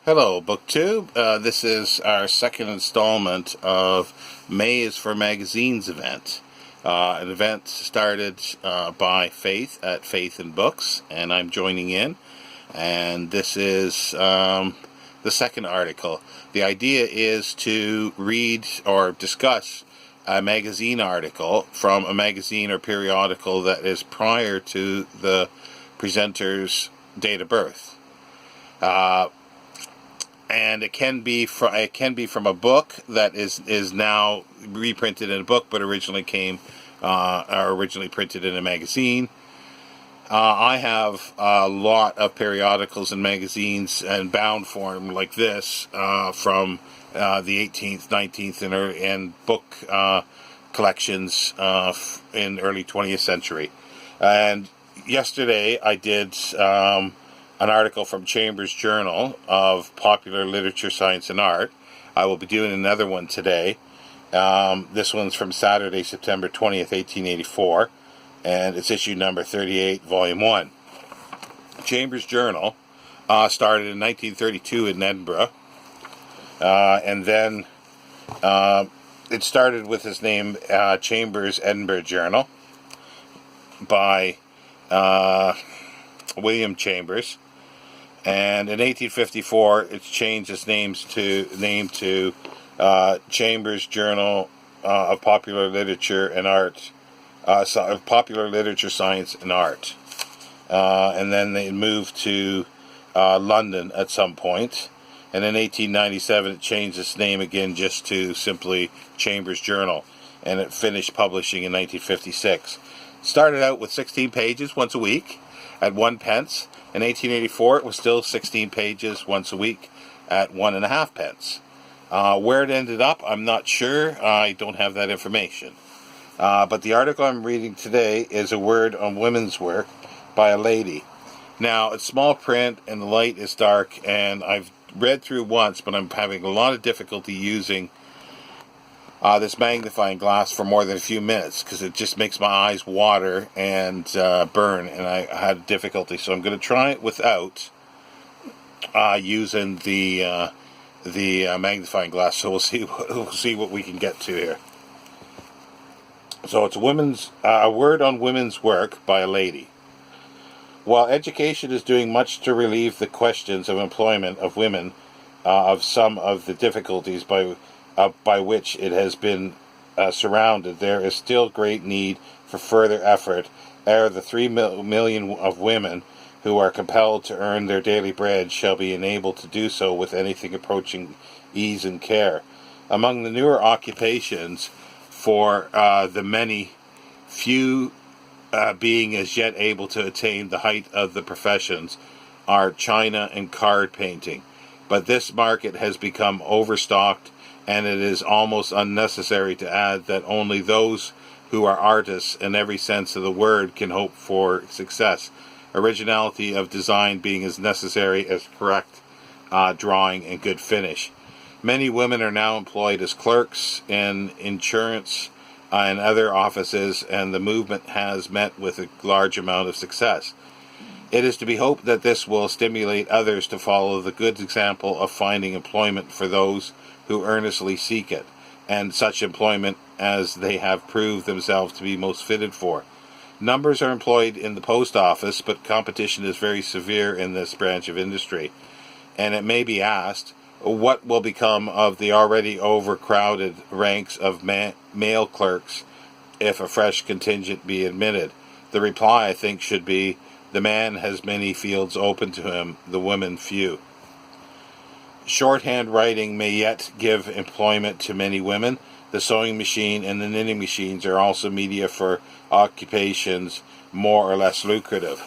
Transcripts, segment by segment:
Hello, BookTube. This is our second installment of May is for Magazines event. An event started by Faith at Faith&Books, and I'm joining in. And this is the second article. The idea is to read or discuss a magazine article from a magazine or periodical that is prior to the presenter's date of birth. And it can be from a book that is now reprinted in a book, but originally printed in a magazine. I have a lot of periodicals and magazines in bound form like this from the 18th, 19th, and book collections in early 20th century. And yesterday I did an article from Chambers Journal of Popular Literature, Science and Art. I will be doing another one today. This one's from Saturday, September 20th, 1884, and it's issue number 38, volume 1. Chambers Journal started in 1932 in Edinburgh, and then it started with his name, Chambers Edinburgh Journal, by William Chambers. And in 1854, it changed its name to Chambers Journal of Popular Literature and Art, Popular Literature, Science and Art. And then they moved to London at some point. And in 1897, it changed its name again just to simply Chambers Journal. And it finished publishing in 1956. It started out with 16 pages once a week at 1 pence. In 1884, it was still 16 pages once a week at 1.5 pence. Where it ended up, I'm not sure. I don't have that information. But the article I'm reading today is A Word on Women's Work by a lady. Now, it's small print and the light is dark, and I've read through once, but I'm having a lot of difficulty using this magnifying glass for more than a few minutes because it just makes my eyes water and burn, and I had difficulty. So I'm going to try it without using the magnifying glass. So we'll see what we can get to here. So it's a word on women's work by a lady. While education is doing much to relieve the questions of employment of women of some of the difficulties by which it has been surrounded, there is still great need for further effort ere the 3 million of women who are compelled to earn their daily bread shall be enabled to do so with anything approaching ease and care. Among the newer occupations for the many, few being as yet able to attain the height of the professions, are china and card painting. But this market has become overstocked, and it is almost unnecessary to add that only those who are artists in every sense of the word can hope for success, originality of design being as necessary as correct drawing and good finish. Many women are now employed as clerks in insurance and other offices, and the movement has met with a large amount of success. It is to be hoped that this will stimulate others to follow the good example of finding employment for those who earnestly seek it, and such employment as they have proved themselves to be most fitted for. Numbers are employed in the post office, but competition is very severe in this branch of industry. And it may be asked, what will become of the already overcrowded ranks of male clerks if a fresh contingent be admitted? The reply, I think, should be, the man has many fields open to him, the women few. Shorthand writing may yet give employment to many women. The sewing machine and the knitting machines are also media for occupations more or less lucrative.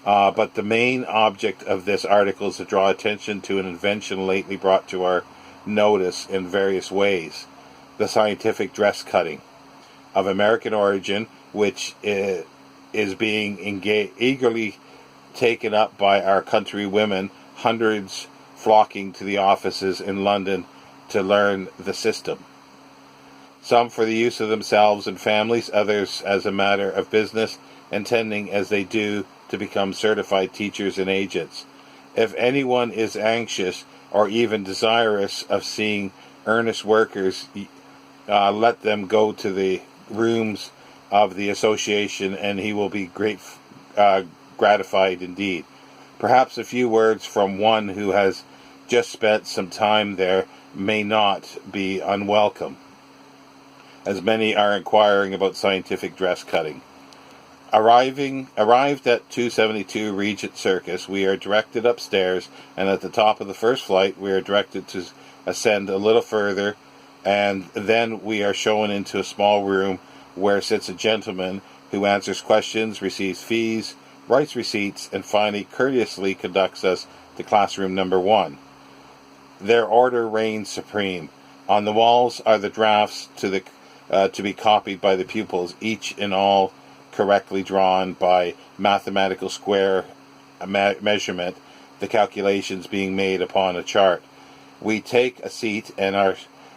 But the main object of this article is to draw attention to an invention lately brought to our notice in various ways: the scientific dress cutting of American origin, which is being eagerly taken up by our country women, hundreds flocking to the offices in London to learn the system. Some for the use of themselves and families, others as a matter of business, intending as they do to become certified teachers and agents. If anyone is anxious or even desirous of seeing earnest workers, let them go to the rooms of the association, and he will be gratified indeed. Perhaps a few words from one who has just spent some time there may not be unwelcome, as many are inquiring about scientific dress cutting. Arrived at 272 Regent Circus, we are directed upstairs, and at the top of the first flight we are directed to ascend a little further, and then we are shown into a small room where sits a gentleman who answers questions, receives fees, writes receipts, and finally courteously conducts us to classroom number 1. Their order reigns supreme. On the walls are the drafts to be copied by the pupils, each and all correctly drawn by mathematical square measurement, the calculations being made upon a chart. We take a seat and are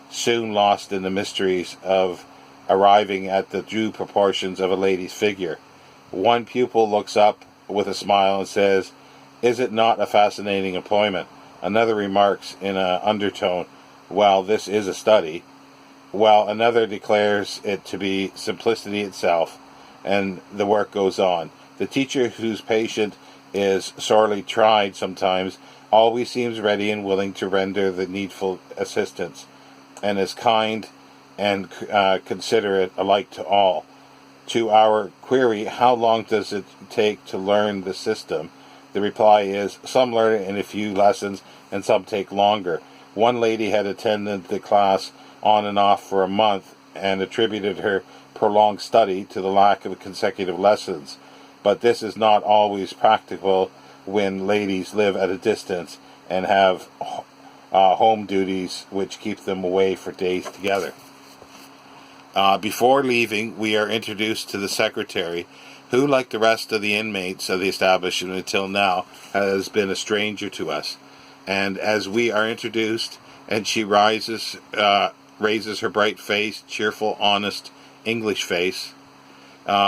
soon lost in the mysteries of arriving at the due proportions of a lady's figure. One pupil looks up with a smile and says, "Is it not a fascinating employment?" Another remarks in an undertone, "Well, this is a study." While another declares it to be simplicity itself, and the work goes on. The teacher, whose patient is sorely tried sometimes, always seems ready and willing to render the needful assistance, and is kind and considerate alike to all. To our query, how long does it take to learn the system? The reply is, some learn it in a few lessons, and some take longer. One lady had attended the class on and off for a month, and attributed her prolonged study to the lack of consecutive lessons. But this is not always practical when ladies live at a distance and have home duties which keep them away for days together. Before leaving, we are introduced to the secretary, who, like the rest of the inmates of the establishment until now, has been a stranger to us. And as we are introduced, and she raises her bright face, cheerful, honest English face,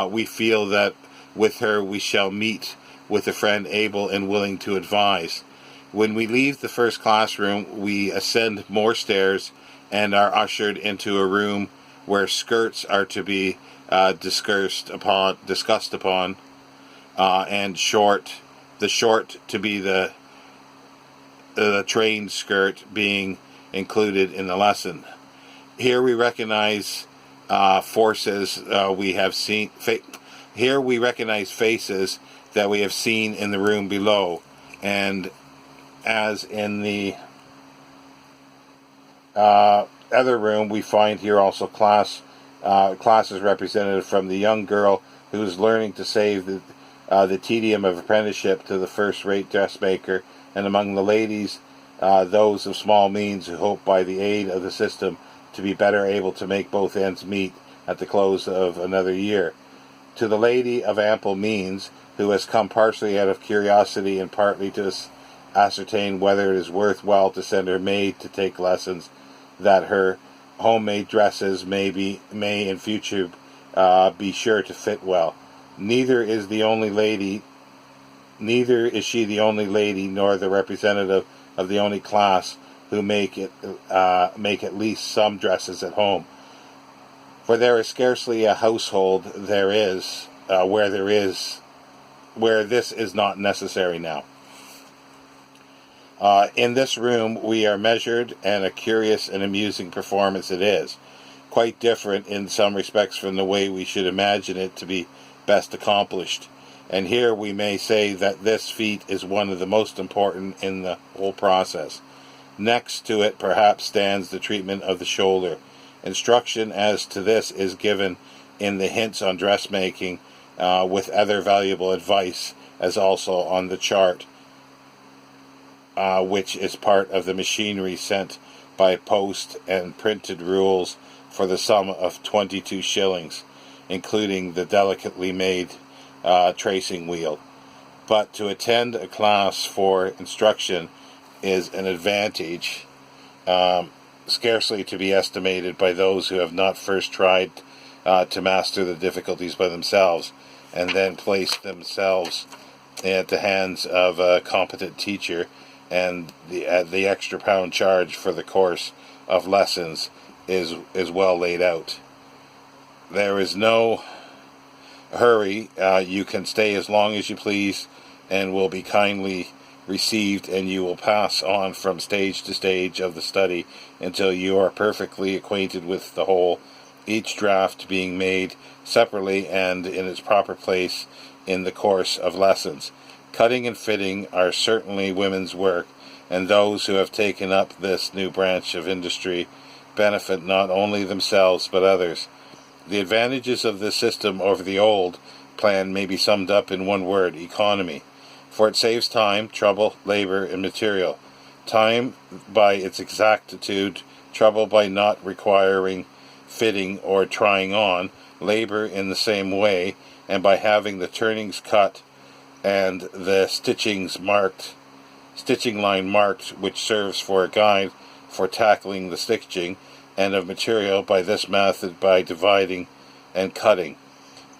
we feel that with her we shall meet with a friend able and willing to advise. When we leave the first classroom, we ascend more stairs and are ushered into a room where skirts are to be discussed upon, and the short to be the trained skirt being included in the lesson. Here we recognize faces we have seen. Here we recognize faces that we have seen in the room below, and as in the other room, we find here also classes represented, from the young girl who is learning to save the tedium of apprenticeship to the first-rate dressmaker, and among the ladies, those of small means who hope by the aid of the system to be better able to make both ends meet at the close of another year. To the lady of ample means, who has come partially out of curiosity and partly to ascertain whether it is worth while to send her maid to take lessons, that her homemade dresses may in future be sure to fit well. Neither is she the only lady, nor the representative of the only class who make at least some dresses at home. For there is scarcely a household where this is not necessary now. In this room we are measured, and a curious and amusing performance it is, quite different in some respects from the way we should imagine it to be best accomplished. And here we may say that this feat is one of the most important in the whole process. Next to it perhaps stands the treatment of the shoulder. Instruction as to this is given in the hints on dressmaking, with other valuable advice, as also on the chart, which is part of the machinery sent by post, and printed rules for the sum of 22 shillings, including the delicately made tracing wheel. But to attend a class for instruction is an advantage scarcely to be estimated by those who have not first tried to master the difficulties by themselves, and then place themselves at the hands of a competent teacher, and the extra pound charge for the course of lessons is well laid out. There is no hurry. You can stay as long as you please and will be kindly received, and you will pass on from stage to stage of the study until you are perfectly acquainted with the whole, each draft being made separately and in its proper place in the course of lessons. Cutting and fitting are certainly women's work, and those who have taken up this new branch of industry benefit not only themselves but others. The advantages of this system over the old plan may be summed up in one word: economy. For it saves time, trouble, labor, and material. Time by its exactitude, trouble by not requiring fitting or trying on, labor in the same way, and by having the turnings cut and the stitching line marked, which serves for a guide for tackling the stitching, and of material by this method, by dividing and cutting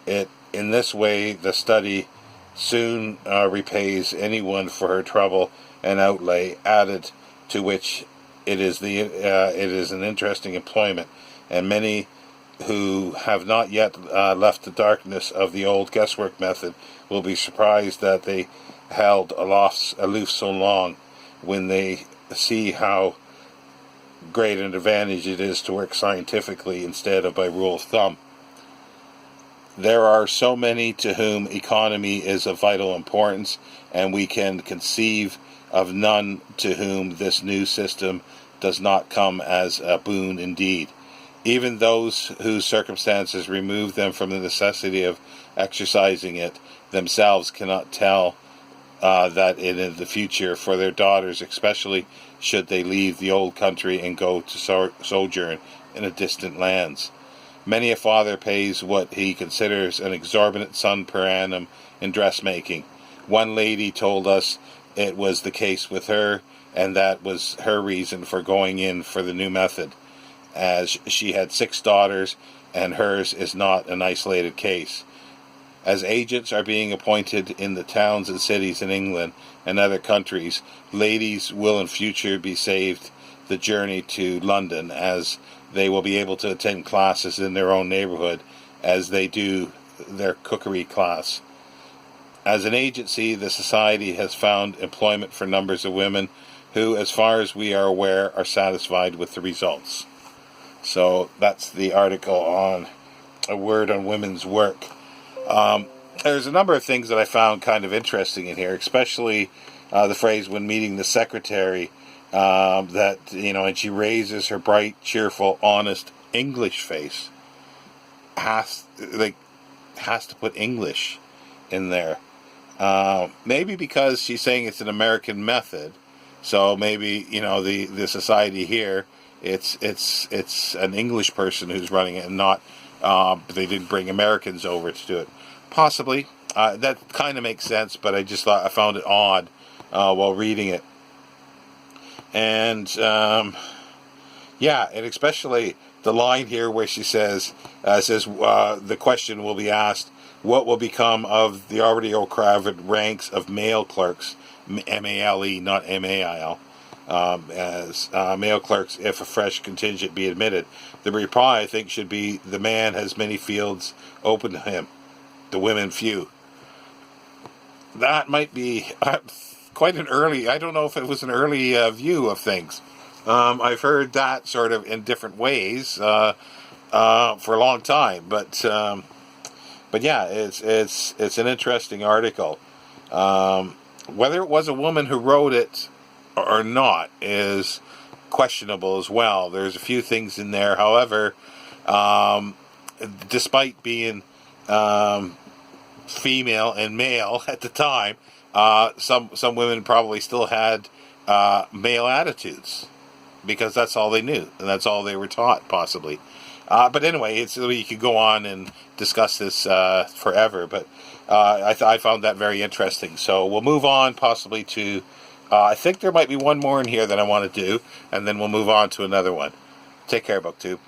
it. In this way, the study soon repays anyone for her trouble and outlay, added to which it is an interesting employment, and many who have not yet left the darkness of the old guesswork method will be surprised that they held aloof so long when they see how great an advantage it is to work scientifically instead of by rule of thumb. There are so many to whom economy is of vital importance, and we can conceive of none to whom this new system does not come as a boon indeed. Even those whose circumstances remove them from the necessity of exercising it themselves cannot tell that in the future, for their daughters especially, should they leave the old country and go to sojourn in a distant lands. Many a father pays what he considers an exorbitant sum per annum in dressmaking. One lady told us it was the case with her, and that was her reason for going in for the new method, as she had 6 daughters, and hers is not an isolated case. As agents are being appointed in the towns and cities in England and other countries, ladies will in future be saved the journey to London, as they will be able to attend classes in their own neighborhood as they do their cookery class. As an agency, the Society has found employment for numbers of women who, as far as we are aware, are satisfied with the results. So that's the article on A Word on Women's Work. There's a number of things that I found kind of interesting in here, especially the phrase "when meeting the secretary," that, and she raises her bright, cheerful, honest English face. Has to put English in there. Maybe because she's saying it's an American method, so maybe the society here, it's an English person who's running it, and not they didn't bring Americans over to do it. Possibly. That kind of makes sense, but I found it odd while reading it. And and especially the line here where she says the question will be asked, what will become of the already crowded ranks of male clerks, M-A-L-E, not M-A-I-L, as male clerks if a fresh contingent be admitted? The reply, I think, should be, the man has many fields open to him, the women few. That might be quite an early, I don't know if it was an early view of things. I've heard that sort of in different ways for a long time, but yeah, it's an interesting article. Whether it was a woman who wrote it or not is questionable as well. There's a few things in there, however, despite being female and male at the time, some women probably still had male attitudes, because that's all they knew and that's all they were taught, possibly. But anyway, you could go on and discuss this forever, but I found that very interesting. So we'll move on possibly to, I think there might be one more in here that I want to do, and then we'll move on to another one. Take care, BookTube.